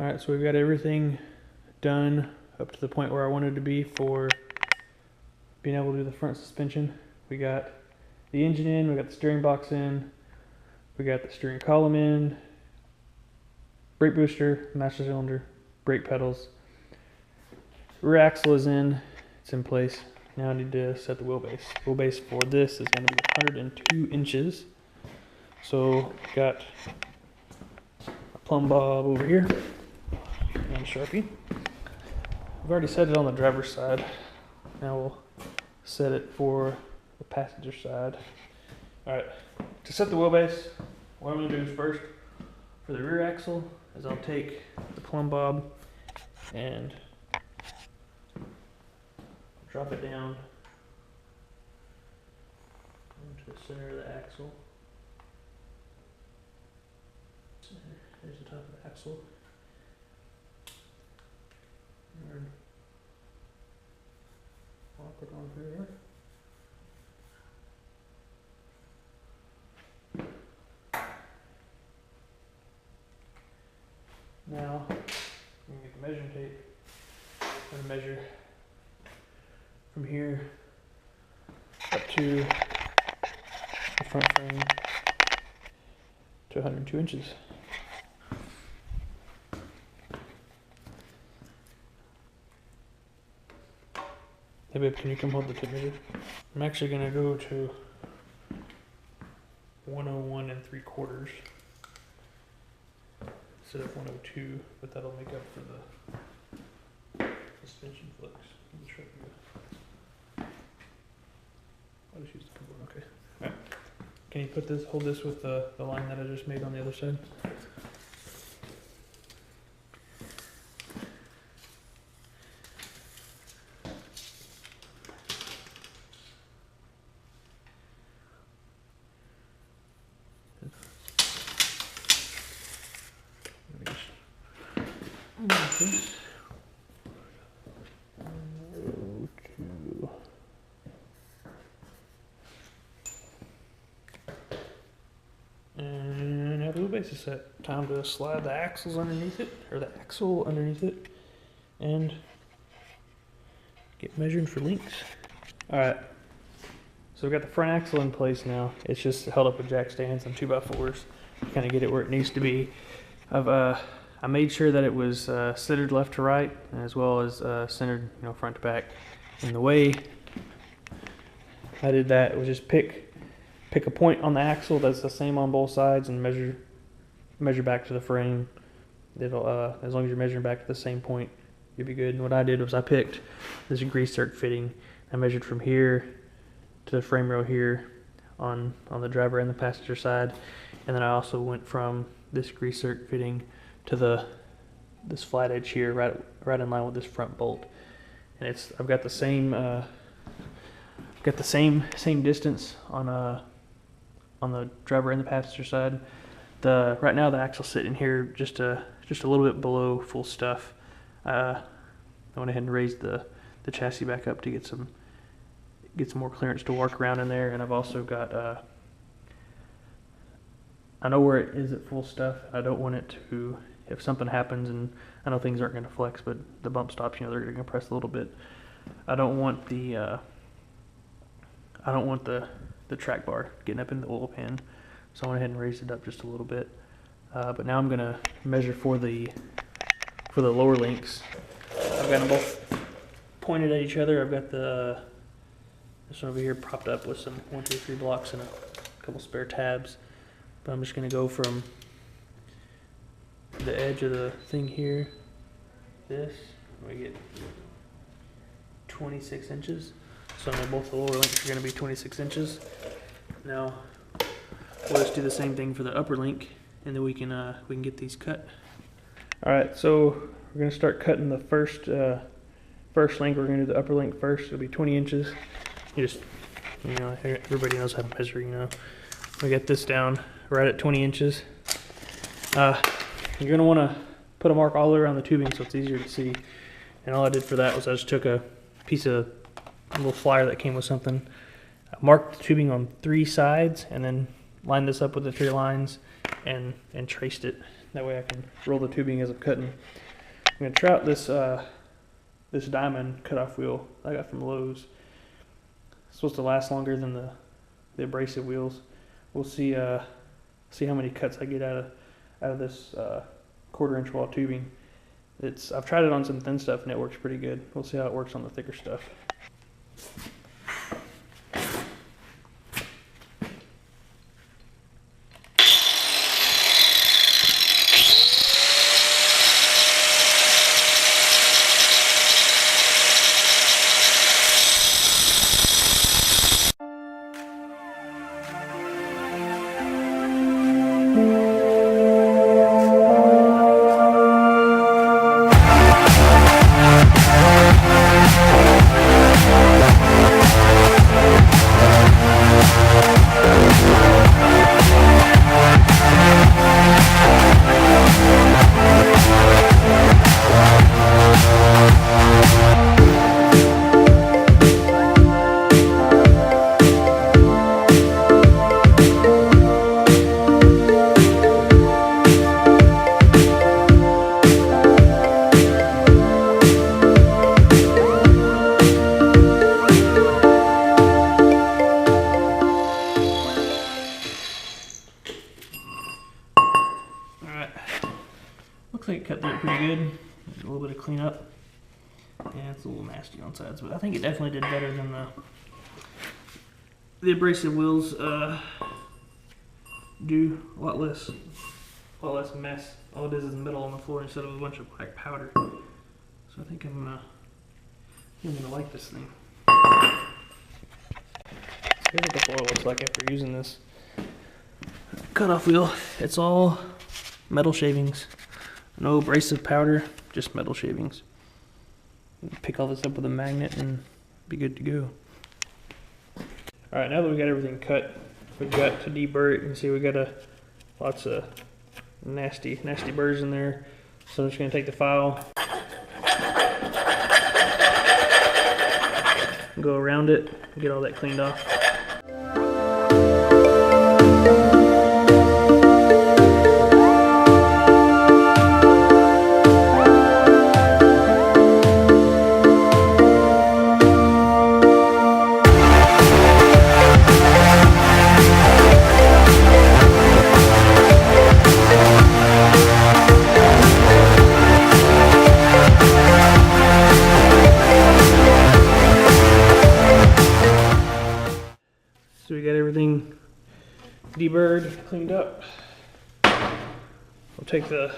Alright, so we've got everything done up to the point where I wanted to be for being able to do the front suspension. We got the engine in, we got the steering box in, we got the steering column in, brake booster, master cylinder, brake pedals. Rear axle is in, it's in place. Now I need to set the wheelbase. Wheelbase for this is going to be 102 inches. So got a plumb bob over here and Sharpie. I've already set it on the driver's side. Now we'll set it for the passenger side. Alright, to set the wheelbase, what I'm going to do is first, for the rear axle, is I'll take the plumb bob and drop it down into the center of the axle. There's the top of the axle. And lock it on here. Now, I'm going to get the measuring tape. I'm going to measure from here up to the front frame to 102 inches. Hey babe, can you come hold the tape measure? I'm actually going to go to 101 3/4 instead of 102, but that'll make up for the suspension flux. I'll just use the keyboard, okay. Alright. Can you hold this with the line that I just made on the other side? And now the wheelbase is set. Time to slide the axles underneath it, or the axle underneath it, and get measured for links. Alright, so we've got the front axle in place now. It's just held up with jack stands and 2x4s to kind of get it where it needs to be. I made sure that it was centered left to right, as well as centered, front to back. And the way I did that was just pick a point on the axle that's the same on both sides and measure back to the frame. It'll as long as you're measuring back to the same point, you'll be good. And what I did was I picked this grease zerk fitting. I measured from here to the frame rail here on the driver and the passenger side, and then I also went from this grease zerk fitting to this flat edge here, right in line with this front bolt. And I've got the same same distance on the driver and the passenger side. Right now the axle's sitting here just a little bit below full stuff. I went ahead and raised the chassis back up to get some more clearance to work around in there. And I've also got I know where it is at full stuff. I don't want it to, if something happens, and I know things aren't going to flex, but the bump stops, they're going to compress a little bit. I don't want the track bar getting up in the oil pan, so I went ahead and raised it up just a little bit. But now I'm going to measure for the lower links. I've got them both pointed at each other. I've got this one over here propped up with some 1, 2, 3 blocks and a couple spare tabs. But I'm just going to go from the edge of the thing here, we get 26 inches. So now both the lower links are going to be 26 inches. Now we'll just do the same thing for the upper link, and then we can get these cut. All right, so we're going to start cutting the first link. We're going to do the upper link first. It'll be 20 inches. You just, everybody knows how to measure. We get this down right at 20 inches. You're going to want to put a mark all the way around the tubing so it's easier to see. And all I did for that was I just took a little flyer that came with something, marked the tubing on 3 sides, and then lined this up with the 3 lines and traced it That way I can roll the tubing as I'm cutting. I'm gonna try out this this diamond cutoff wheel I got from Lowe's. It's supposed to last longer than the abrasive wheels. We'll see see how many cuts I get out of this 1/4 inch wall tubing. I've tried it on some thin stuff and it works pretty good. We'll see how it works on the thicker stuff. Looks like it cut through it pretty good. A little bit of cleanup. Yeah, it's a little nasty on sides, but I think it definitely did better than the abrasive wheels do. A lot less mess. All it is the metal on the floor instead of a bunch of black powder. So I think I'm gonna like this thing. So here's what the floor looks like after using this cutoff wheel. It's all metal shavings. No abrasive powder, just metal shavings. Pick all this up with a magnet and be good to go. Alright, now that we got everything cut, we've got to deburr it. You can see we got lots of nasty burrs in there. So I'm just going to take the file, go around it, get all that cleaned off. So we got everything deburred, cleaned up. We'll take the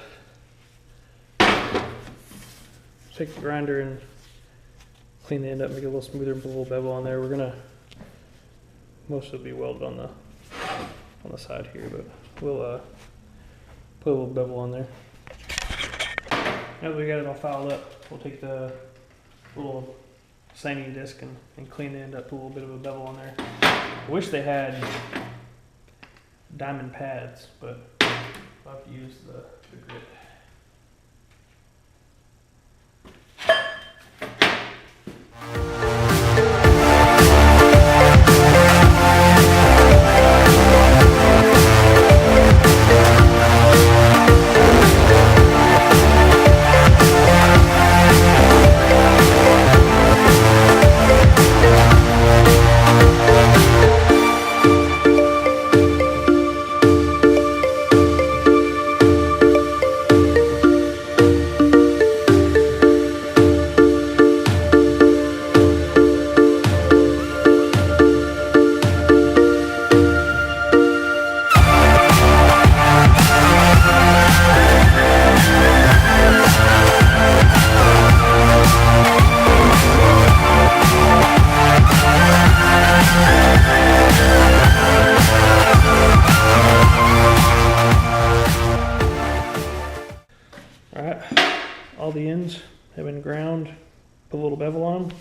grinder and clean the end up, make it a little smoother, and put a little bevel on there. Most of it will be welded on the side here, but we'll put a little bevel on there. Now that we got it all filed up, we'll take the little sanding disc and clean the end up, put a little bit of a bevel on there. I wish they had diamond pads, but I'll have to use the grit. Alright, all the ends have been ground, put a little bevel on them.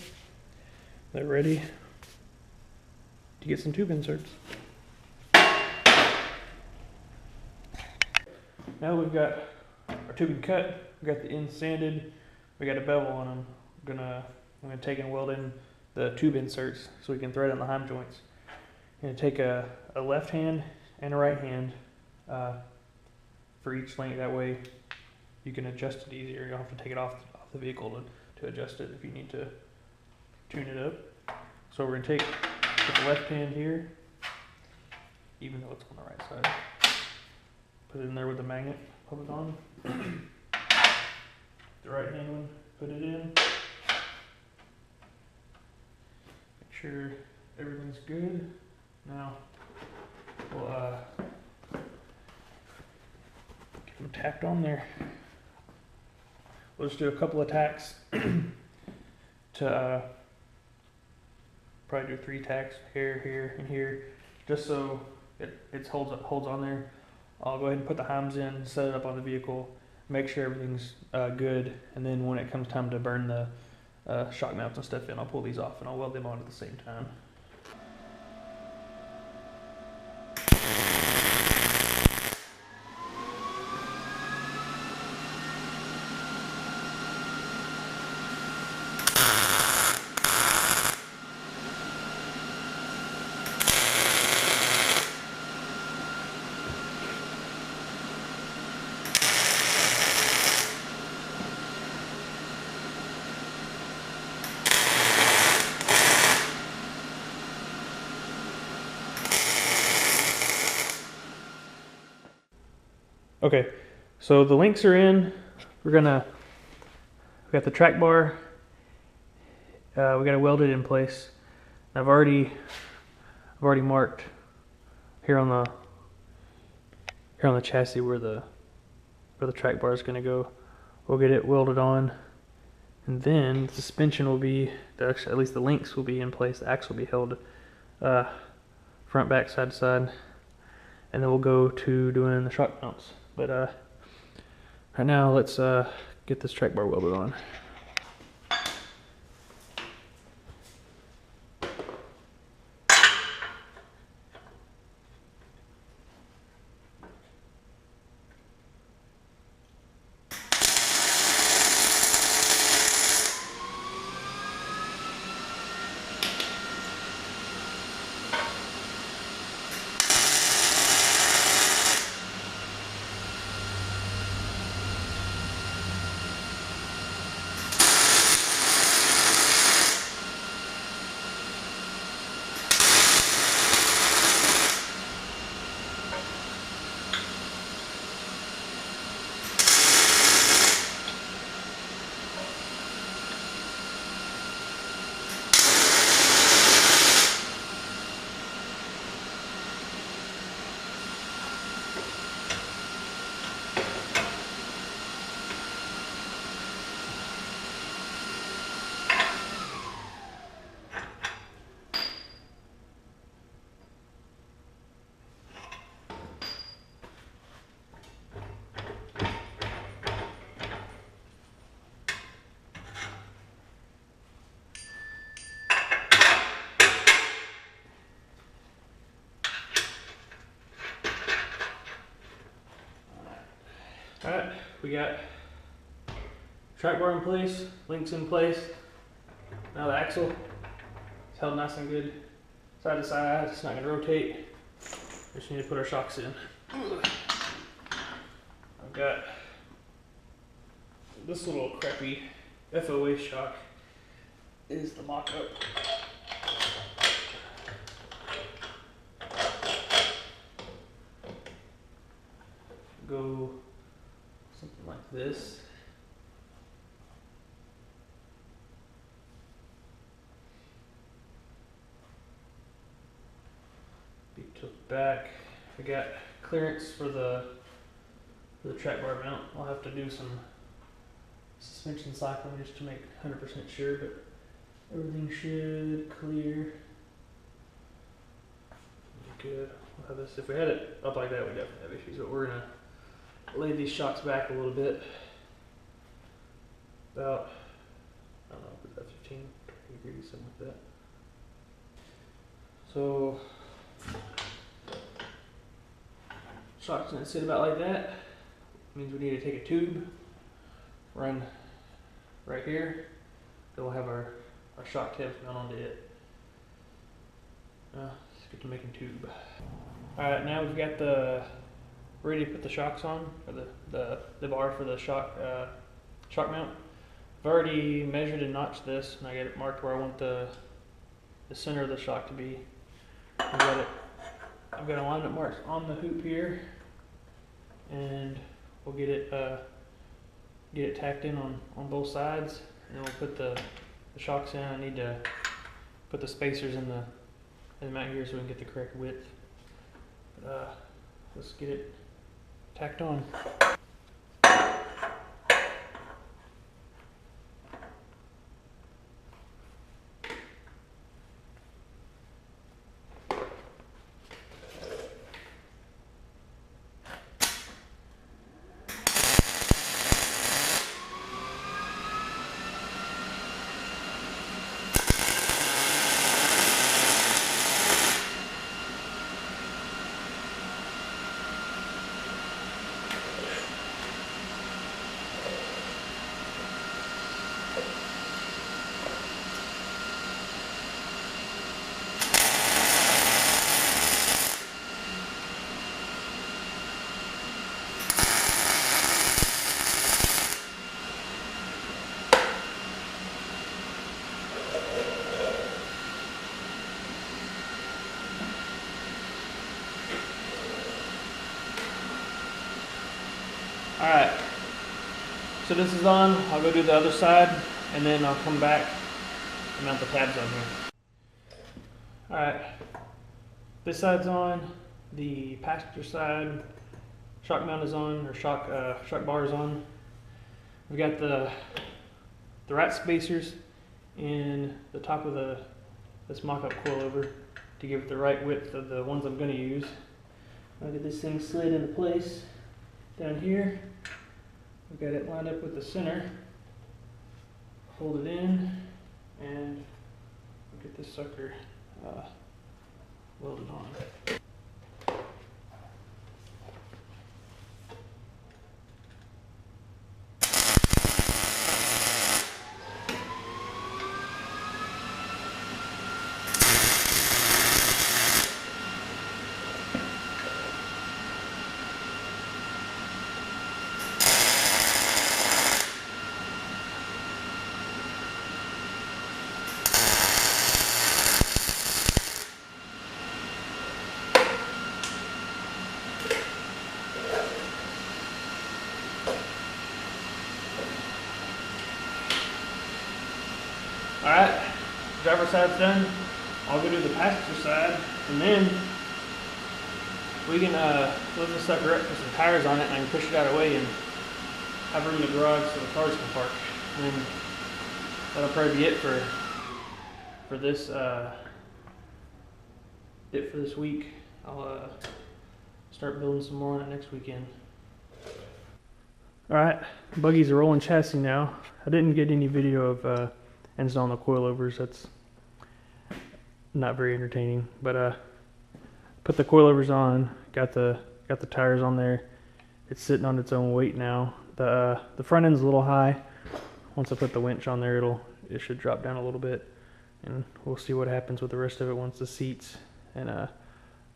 They're ready to get some tube inserts. Now we've got our tubing cut, we've got the ends sanded, we got a bevel on them. I'm gonna take and weld in the tube inserts so we can thread on the heim joints. I'm gonna take a left hand and a right hand, for each link. That way you can adjust it easier. You don't have to take it off the vehicle to adjust it if you need to tune it up. So we're gonna put the left hand here, even though it's on the right side. Put it in there with the magnet, pop it on. The right hand one, put it in. Make sure everything's good. Now we'll get them tacked on there. We'll just do a couple of tacks to probably do 3 tacks here, here, and here, just so it holds on there. I'll go ahead and put the heims in, set it up on the vehicle, make sure everything's good, and then when it comes time to burn the shock mounts and stuff in, I'll pull these off and I'll weld them on at the same time. Okay, so the links are in. We got the track bar. We got to weld it in place. I've already marked here on the chassis where the track bar is going to go. We'll get it welded on, and then the suspension will be, at least the links will be in place. The axle will be held front, back, side to side, and then we'll go to doing the shock mounts. But right now, let's get this track bar welded on. Alright, we got track bar in place, links in place. Now the axle is held nice and good side to side. It's not going to rotate. We just need to put our shocks in. I've got this little crappy FOA shock is the mock-up. Go something like this. Be tilted back. I got clearance for the track bar mount. I'll have to do some suspension cycling just to make 100% sure, but everything should clear. Good. We'll have this. If we had it up like that, we definitely have issues, but we're gonna lay these shocks back a little bit. About, I don't know, about 15, 20 degrees, something like that. So, shock's gonna sit about like that. Means we need to take a tube, run right here, then we'll have our shock tabs mount onto it. Let's get to making tube. Alright, now we've got the ready to put the shocks on, or the bar for the shock mount. I've already measured and notched this, and I got it marked where I want the center of the shock to be. I've got alignment marks on the hoop here, and we'll get it tacked in on both sides, and then we'll put the shocks in. I need to put the spacers in the mount here so we can get the correct width. But, let's get it tacked on. Alright, so this is on. I'll go do the other side, and then I'll come back and mount the tabs on here. Alright, this side's on. The passenger side shock mount is on, or shock bar is on. We've got the right spacers in the top of this mock-up coilover to give it the right width of the ones I'm going to use. I'll get this thing slid into place down here. We've got it lined up with the center. Hold it in, and we'll get this sucker welded on. Alright, driver's side's done. I'll go do the passenger side, and then we can lift this sucker up, put some tires on it, and I can push it out of the way and have room in the garage so the cars can park. And then that'll probably be it for this week. I'll start building some more on it next weekend. Alright, Buggy's a rolling chassis now. I didn't get any video of installing the coilovers. That's not very entertaining, but put the coilovers on, got the tires on there. It's sitting on its own weight now. The front end's a little high. Once I put the winch on there, it should drop down a little bit, and we'll see what happens with the rest of it once the seats and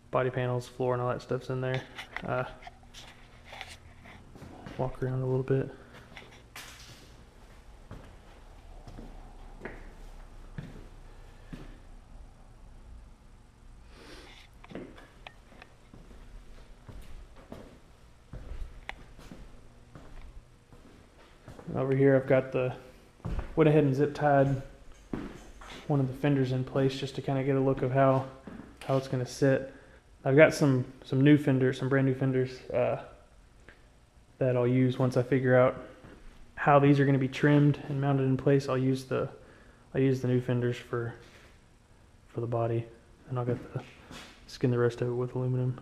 body panels, floor, and all that stuff's in there. Walk around a little bit. Over here I've got went ahead and zip tied one of the fenders in place just to kind of get a look of how it's going to sit. I've got some new fenders, some brand new fenders that I'll use once I figure out how these are going to be trimmed and mounted in place. I'll use the new fenders for the body, and I'll get skin the rest of it with aluminum.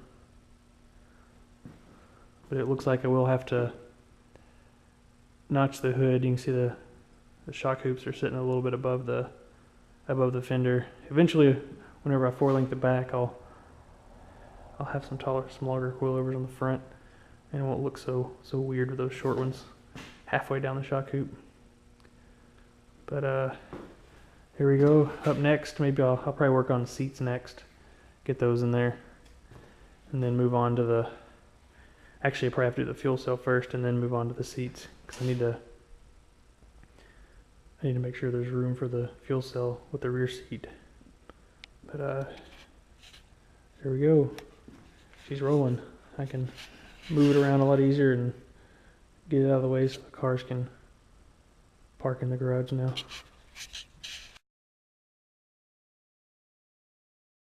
But it looks like I will have to notch the hood. You can see the shock hoops are sitting a little bit above the fender. Eventually, whenever I four-link the back, I'll have some longer coilovers on the front, and it won't look so weird with those short ones halfway down the shock hoop. But here we go. Up next, maybe I'll probably work on the seats next, get those in there, and then move on to Actually, I probably have to do the fuel cell first and then move on to the seats, because I need to make sure there's room for the fuel cell with the rear seat. But there we go. She's rolling. I can move it around a lot easier and get it out of the way so the cars can park in the garage now.